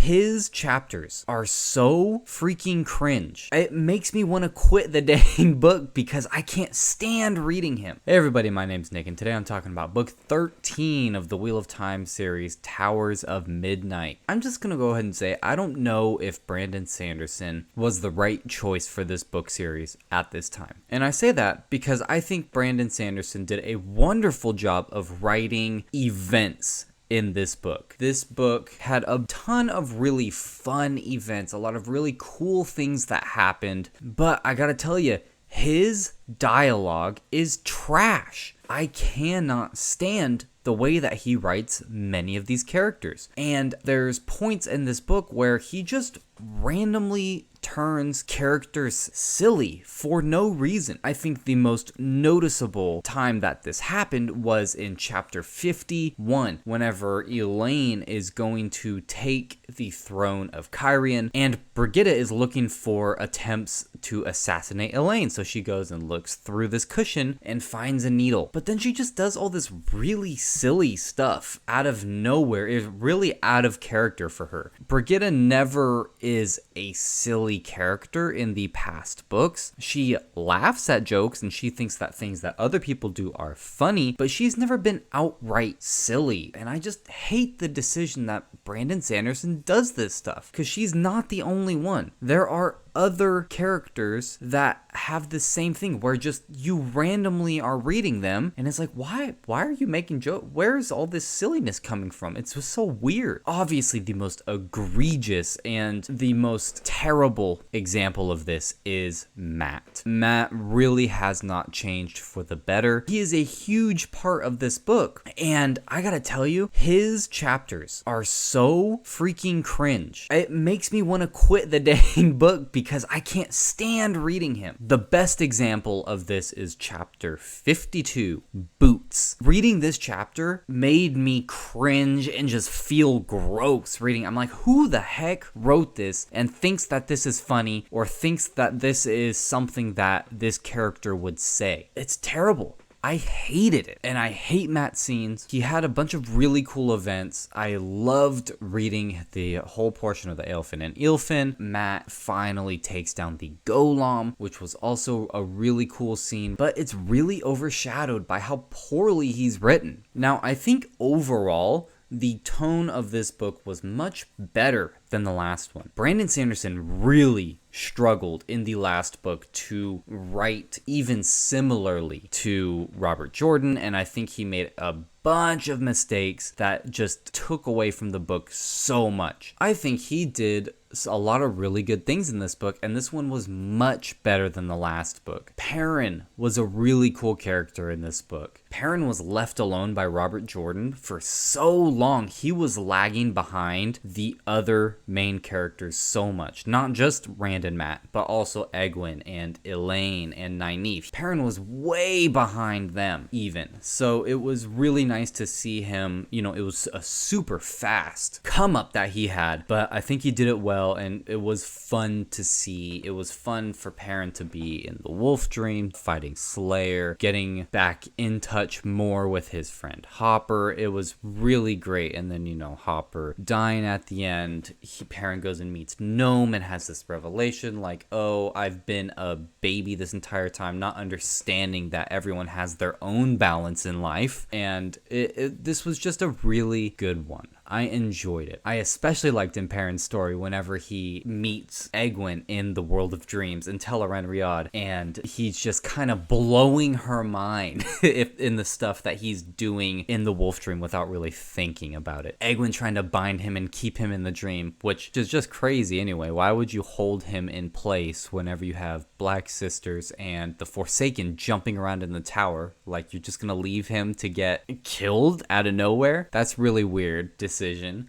His chapters are so freaking cringe. It makes me want to quit the dang book because I can't stand reading him. Hey everybody, my name's Nick, and today I'm talking about book 13 of the Wheel of Time series, Towers of Midnight. I'm just gonna go ahead and say I don't know if Brandon Sanderson was the right choice for this book series at this time. And I say that because I think Brandon Sanderson did a wonderful job of writing events in this book. This book had a ton of really fun events, a lot of really cool things that happened, but I gotta tell you, his dialogue is trash. I cannot stand the way that he writes many of these characters. And there's points in this book where he just randomly turns characters silly for no reason. I think the most noticeable time that this happened was in chapter 51, whenever Elaine is going to take the throne of Kyrian, and Brigitta is looking for attempts to assassinate Elaine. So she goes and looks through this cushion and finds a needle. But then she just does all this really silly stuff out of nowhere. It's really out of character for her. Brigitta never is a silly character in the past books. She laughs at jokes and she thinks that things that other people do are funny, but she's never been outright silly. And I just hate the decision that Brandon Sanderson does this stuff, because she's not the only one. There are other characters that have the same thing where just you randomly are reading them and it's like, why are you making jokes? Where's all this silliness coming from? It's just so weird. Obviously, the most egregious and the most terrible example of this is Matt. Matt really has not changed for the better. He is a huge part of this book, and I gotta tell you, his chapters are so freaking cringe. It makes me want to quit the dang book because I can't stand reading him. The best example of this is chapter 52, Boots. Reading this chapter made me cringe and just feel gross reading. I'm like, who the heck wrote this and thinks that this is funny or thinks that this is something that this character would say? It's terrible. I hated it, and I hate Matt's scenes. He had a bunch of really cool events. I loved reading the whole portion of the Aelfin and Ylfin. Matt finally takes down the Golem, which was also a really cool scene, but it's really overshadowed by how poorly he's written. Now, I think overall, the tone of this book was much better than the last one. Brandon Sanderson really struggled in the last book to write even similarly to Robert Jordan, and I think he made a bunch of mistakes that just took away from the book so much. I think he did a lot of really good things in this book, and this one was much better than the last book. Perrin was a really cool character in this book. Perrin was left alone by Robert Jordan for so long. He was lagging behind the other main characters so much. Not just Rand and Matt, but also Egwene and Elaine and Nynaeve. Perrin was way behind them even. So it was really nice to see him, it was a super fast come up that he had, but I think he did it well, and it was fun to see. It was fun for Perrin to be in the Wolf Dream, fighting Slayer, getting back in touch more with his friend Hopper. It was really great. And then, Hopper dying at the end, Perrin goes and meets Gnome and has this revelation like, oh, I've been a baby this entire time, not understanding that everyone has their own balance in life. And this was just a really good one. I enjoyed it. I especially liked in Perrin's story whenever he meets Egwene in the World of Dreams in Teleran Riyadh, and he's just kind of blowing her mind in the stuff that he's doing in the Wolf Dream without really thinking about it. Egwene trying to bind him and keep him in the dream, which is just crazy anyway. Why would you hold him in place whenever you have Black Sisters and the Forsaken jumping around in the tower? Like, you're just gonna leave him to get killed out of nowhere? That's really weird decision.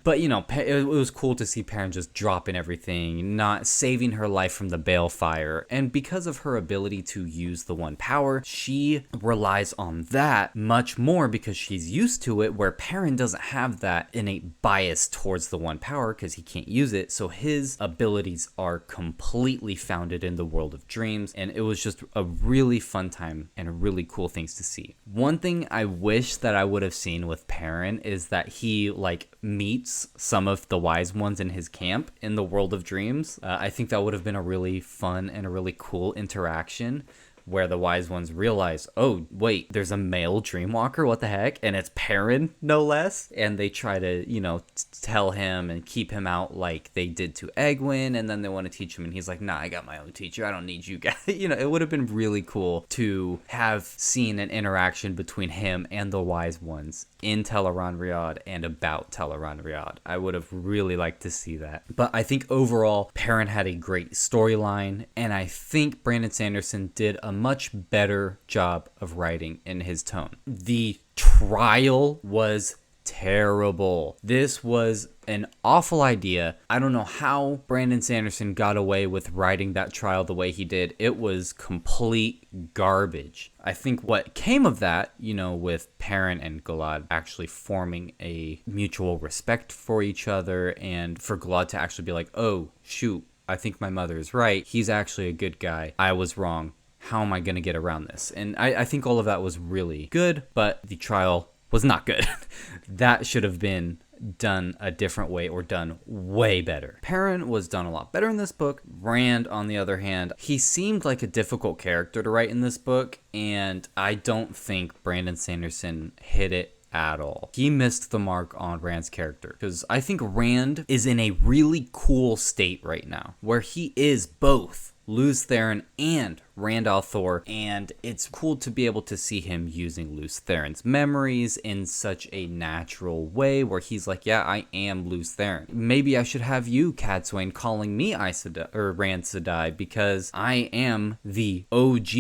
But it was cool to see Perrin just dropping everything, not saving her life from the balefire. And because of her ability to use the one power, she relies on that much more because she's used to it, where Perrin doesn't have that innate bias towards the one power because he can't use it. So his abilities are completely founded in the World of Dreams, and it was just a really fun time and really cool things to see. One thing I wish that I would have seen with Perrin is that he meets some of the wise ones in his camp in the world of dreams. I think that would have been a really fun and a really cool interaction, where the wise ones realize, oh, wait, there's a male dreamwalker, what the heck? And it's Perrin, no less. And they try to, tell him and keep him out like they did to Egwene, and then they want to teach him, and he's like, nah, I got my own teacher, I don't need you guys. It would have been really cool to have seen an interaction between him and the wise ones in Teleron-Riyadh and about Teleron-Riyadh. I would have really liked to see that. But I think overall, Perrin had a great storyline, and I think Brandon Sanderson did a much better job of writing in his tone. The trial was terrible. This was an awful idea. I don't know how Brandon Sanderson got away with writing that trial the way he did. It was complete garbage. I think what came of that, with Perrin and Galad actually forming a mutual respect for each other, and for Galad to actually be like, oh, shoot, I think my mother is right. He's actually a good guy. I was wrong. How am I going to get around this? And I think all of that was really good, but the trial was not good. That should have been done a different way, or done way better. Perrin was done a lot better in this book. Rand, on the other hand, he seemed like a difficult character to write in this book, and I don't think Brandon Sanderson hit it at all. He missed the mark on Rand's character, because I think Rand is in a really cool state right now, where he is both Lews Therin and Rand al'Thor, and it's cool to be able to see him using Lews Therin's memories in such a natural way, where he's like, yeah, I am Lews Therin. Maybe I should have you, Cadsuane, calling me Aes Sedai, or Rand Sedai, because I am the OG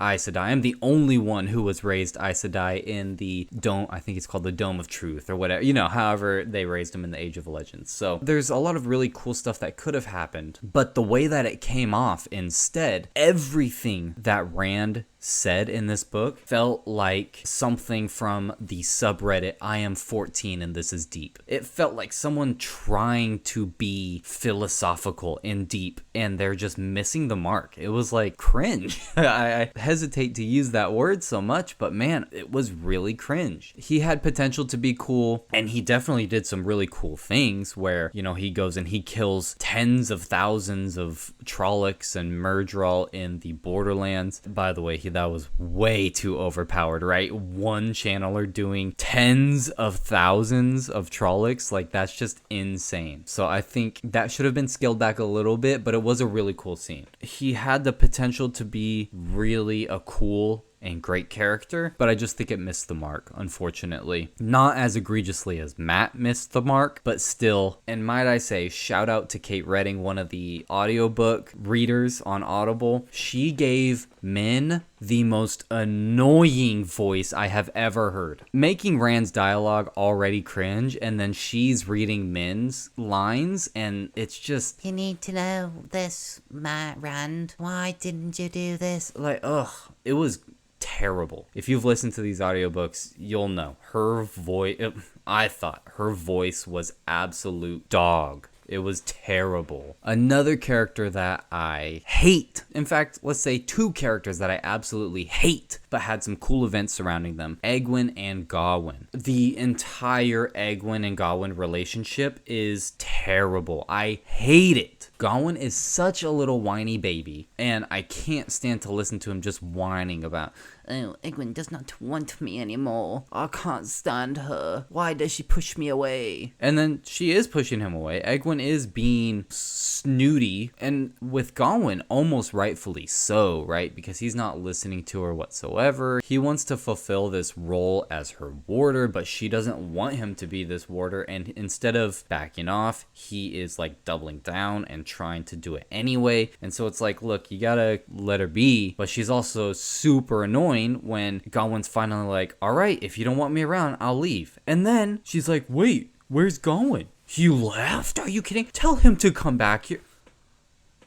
Aes Sedai. I'm the only one who was raised Aes Sedai in the dome, I think it's called the Dome of Truth, or whatever, however they raised him in the Age of Legends. So there's a lot of really cool stuff that could have happened, but the way that it came off, instead, everything that Rand said in this book felt like something from the subreddit I am 14 and this is deep. It felt like someone trying to be philosophical and deep, and they're just missing the mark. It was like cringe. I hesitate to use that word so much, but man, it was really cringe. He had potential to be cool, and he definitely did some really cool things where, he goes and he kills tens of thousands of Trollocs and Murdral in the Borderlands. By the way, that was way too overpowered, right? One channeler doing tens of thousands of Trollocs, like that's just insane. So I think that should have been scaled back a little bit, but it was a really cool scene. He had the potential to be really a cool and great character, but I just think it missed the mark, unfortunately. Not as egregiously as Matt missed the mark, but still. And might I say, shout out to Kate Redding, one of the audiobook readers on Audible. She gave Min the most annoying voice I have ever heard, making Rand's dialogue already cringe, and then she's reading Min's lines, and it's just, you need to know this, Matt Rand. Why didn't you do this? like, ugh, it was terrible. If you've listened to these audiobooks, you'll know her voice. I thought her voice was absolute dog. It was terrible. Another character that I hate, in fact, let's say two characters that I absolutely hate, but had some cool events surrounding them, Egwene and Gawain. The entire Egwene and Gawain relationship is terrible. I hate it. Gawain is such a little whiny baby, and I can't stand to listen to him just whining about, oh, Egwene does not want me anymore. I can't stand her. Why does she push me away? And then she is pushing him away. Egwene is being snooty, and with Gawain, almost rightfully so, right? Because he's not listening to her whatsoever. He wants to fulfill this role as her warder, but she doesn't want him to be this warder, and instead of backing off, he is like doubling down and trying to do it anyway. And so it's like, look, you gotta let her be, but she's also super annoying when Gawain's finally like, all right, if you don't want me around, I'll leave. And then she's like, wait, where's Gawain? He left? Are you kidding? Tell him to come back here.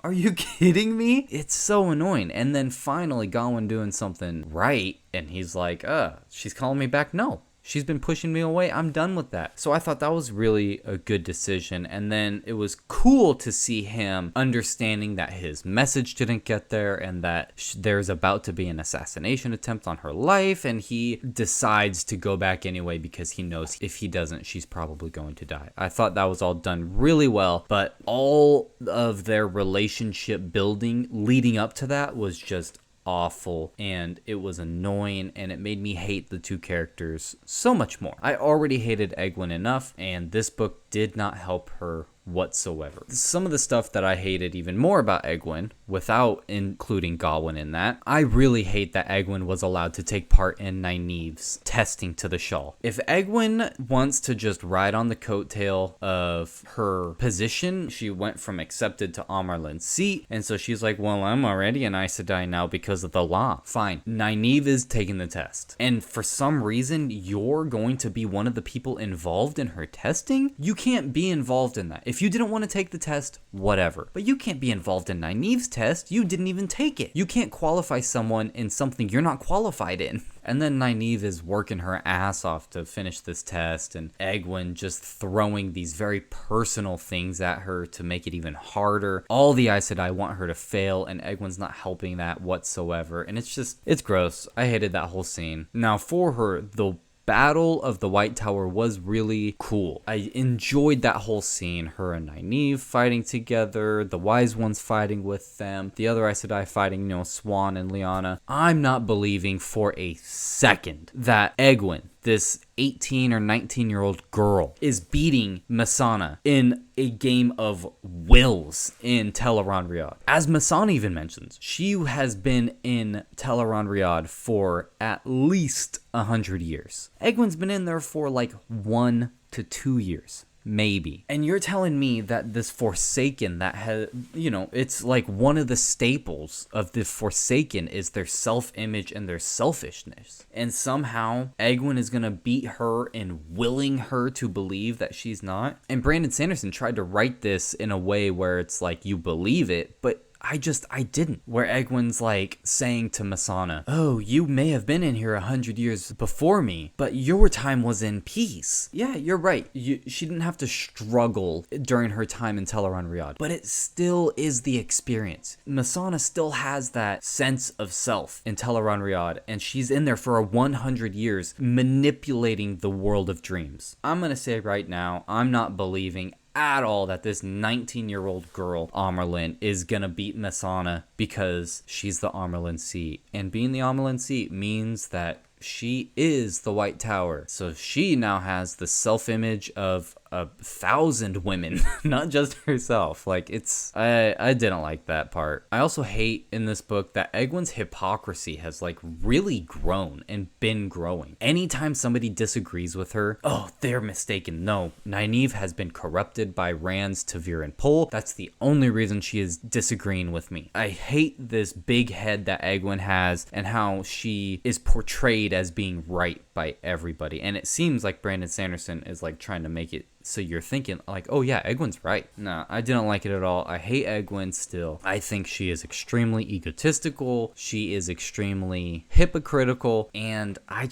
Are you kidding me? It's so annoying. And then finally Gawain doing something right, and he's like, she's calling me back. No, She's been pushing me away. I'm done with that. So I thought that was really a good decision. And then it was cool to see him understanding that his message didn't get there and that there's about to be an assassination attempt on her life. And he decides to go back anyway because he knows if he doesn't, she's probably going to die. I thought that was all done really well. But all of their relationship building leading up to that was just awful, and it was annoying, and it made me hate the two characters so much more. I already hated Egwene enough, and this book did not help her whatsoever. Some of the stuff that I hated even more about Egwene, without including Gawain in that, I really hate that Egwene was allowed to take part in Nynaeve's testing to the shawl. If Egwene wants to just ride on the coattail of her position, she went from accepted to Amarlin's seat, and so she's like, well, I'm already an Aes Sedai now because of the law. Fine. Nynaeve is taking the test, and for some reason, you're going to be one of the people involved in her testing? You can't be involved in that. If you didn't want to take the test, whatever. But you can't be involved in Nynaeve's test. You didn't even take it. You can't qualify someone in something you're not qualified in. And then Nynaeve is working her ass off to finish this test, and Egwene just throwing these very personal things at her to make it even harder. All the Aes Sedai want her to fail, and Egwene's not helping that whatsoever. And it's gross. I hated that whole scene. Now for her, the Battle of the White Tower was really cool. I enjoyed that whole scene. Her and Nynaeve fighting together, the Wise Ones fighting with them, the other Aes Sedai fighting, Swan and Lyanna. I'm not believing for a second that Egwene, this 18 or 19-year-old girl, is beating Missana in a game of wills in Teleron Riyadh. As Missana even mentions, she has been in Teleron Riyadh for at least 100 years. Egwene's been in there for like 1 to 2 years. Maybe. And you're telling me that this Forsaken that has, it's like one of the staples of the Forsaken is their self-image and their selfishness. And somehow Egwene is going to beat her in willing her to believe that she's not. And Brandon Sanderson tried to write this in a way where it's like you believe it, but I didn't. Where Egwene's like saying to Missana, oh, you may have been in here 100 years before me, but your time was in peace. Yeah, you're right. She didn't have to struggle during her time in Teleron Riyadh, but it still is the experience. Missana still has that sense of self in Teleron Riyadh, and she's in there for 100 years manipulating the world of dreams. I'm going to say right now, I'm not believing at all that this 19-year-old girl, Amarlin, is gonna beat Missana because she's the Amarlin seat. And being the Amarlin seat means that she is the White Tower. So she now has the self-image of 1,000 women, not just herself. Like, I didn't like that part. I also hate in this book that Egwene's hypocrisy has like really grown and been growing. Anytime somebody disagrees with her, oh, they're mistaken. No, Nynaeve has been corrupted by Rand's Tavir and Pol. That's the only reason she is disagreeing with me. I hate this big head that Egwene has and how she is portrayed as being right by everybody. And it seems like Brandon Sanderson is like trying to make it so you're thinking like, oh yeah, Egwene's right. No, I didn't like it at all. I hate Egwene still. I think she is extremely egotistical. She is extremely hypocritical, and I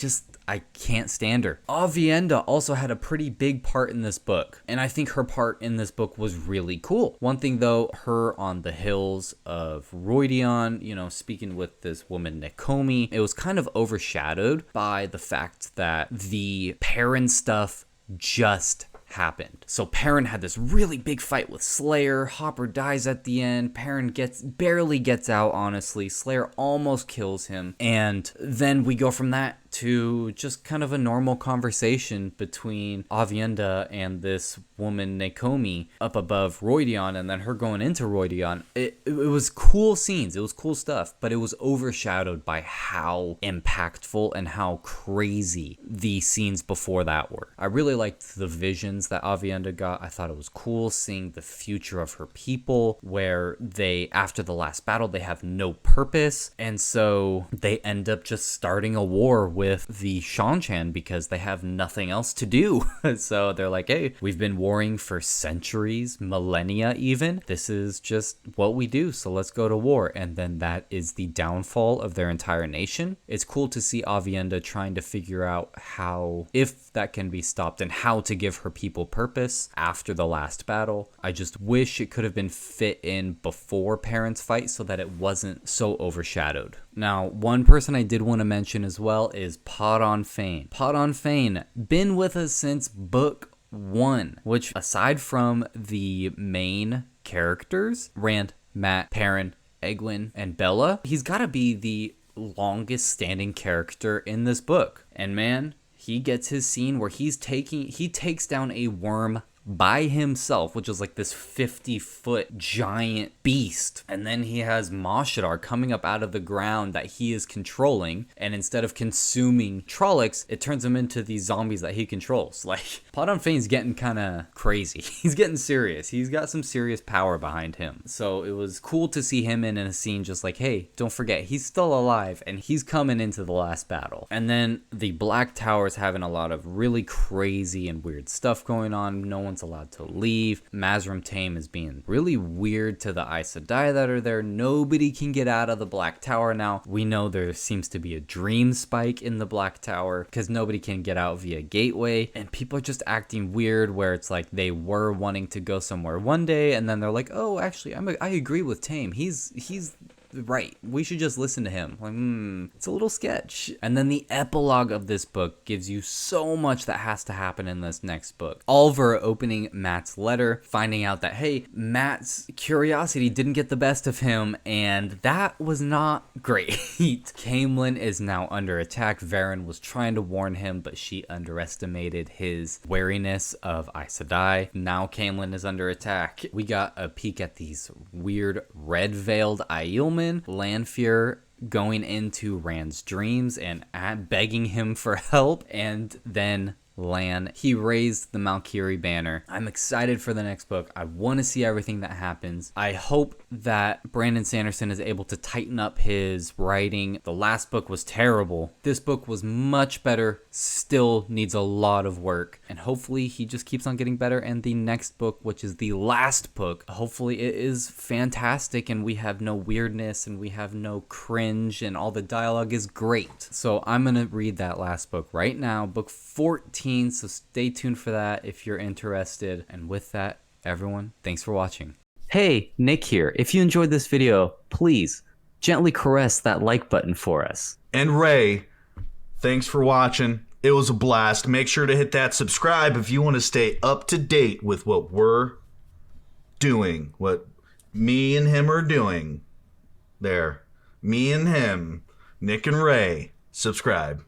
can't stand her. Aviendha also had a pretty big part in this book, and I think her part in this book was really cool. One thing though, her on the hills of Roidion, speaking with this woman Nakomi, it was kind of overshadowed by the fact that the Perrin stuff just happened. So Perrin had this really big fight with Slayer. Hopper dies at the end. Perrin barely gets out, honestly. Slayer almost kills him. And then we go from that to just kind of a normal conversation between Aviendha and this woman Nakomi up above Roidion, and then her going into Roidion. It was cool scenes. It was cool stuff, but it was overshadowed by how impactful and how crazy the scenes before that were. I really liked the visions that Aviendha got. I thought it was cool seeing the future of her people, where they, after the last battle, they have no purpose, and so they end up just starting a war with the Shanchan because they have nothing else to do. So they're like, hey, we've been warring for centuries, millennia even. This is just what we do, so let's go to war. And then that is the downfall of their entire nation. It's cool to see Aviendha trying to figure out how, if that can be stopped, and how to give her people purpose after the last battle. I just wish it could have been fit in before Perrin's fight so that it wasn't so overshadowed. Now, one person I did want to mention as well is Podon Fane. Podon Fane, been with us since book 1, which aside from the main characters, Rand, Mat, Perrin, Egwene, and Bella, he's got to be the longest standing character in this book. And man, he gets his scene where he takes down a worm by himself, which is like this 50-foot giant beast. And then he has Mashadar coming up out of the ground that he is controlling. And instead of consuming Trollocs, it turns him into these zombies that he controls. Like, Podon Fane's getting kind of crazy. He's getting serious. He's got some serious power behind him. So it was cool to see him in a scene just like, hey, don't forget, he's still alive and he's coming into the last battle. And then the Black Tower's having a lot of really crazy and weird stuff going on. No one's allowed to leave. Mazrim Taim is being really weird to the Aes Sedai that are there. Nobody can get out of the Black Tower now. We know there seems to be a dream spike in the Black Tower because nobody can get out via gateway, and people are just acting weird where it's like they were wanting to go somewhere one day and then they're like, oh, actually I agree with Taim. He's right, we should just listen to him. Like, it's a little sketch. And then the epilogue of this book gives you so much that has to happen in this next book. Oliver opening Matt's letter, finding out that, hey, Matt's curiosity didn't get the best of him, and that was not great. Caemlyn is now under attack. Varen was trying to warn him, but she underestimated his wariness of Aes Sedai. Now Caemlyn is under attack. We got a peek at these weird red-veiled Aielmen. Lanfear going into Rand's dreams and begging him for help, and then Lan, he raised the Valkyrie banner. I'm excited for the next book. I want to see everything that happens. I hope that Brandon Sanderson is able to tighten up his writing. The last book was terrible. This book was much better, still needs a lot of work, and hopefully he just keeps on getting better. And the next book, which is the last book, hopefully it is fantastic and we have no weirdness and we have no cringe and all the dialogue is great. So I'm gonna read that last book right now, book 14. So stay tuned for that if you're interested. And with that, everyone, thanks for watching. Hey, Nick here. If you enjoyed this video, please gently caress that like button for us. And Ray, thanks for watching. It was a blast. Make sure to hit that subscribe if you want to stay up to date with what we're doing, what me and him are doing. There. Me and him, Nick and Ray. Subscribe.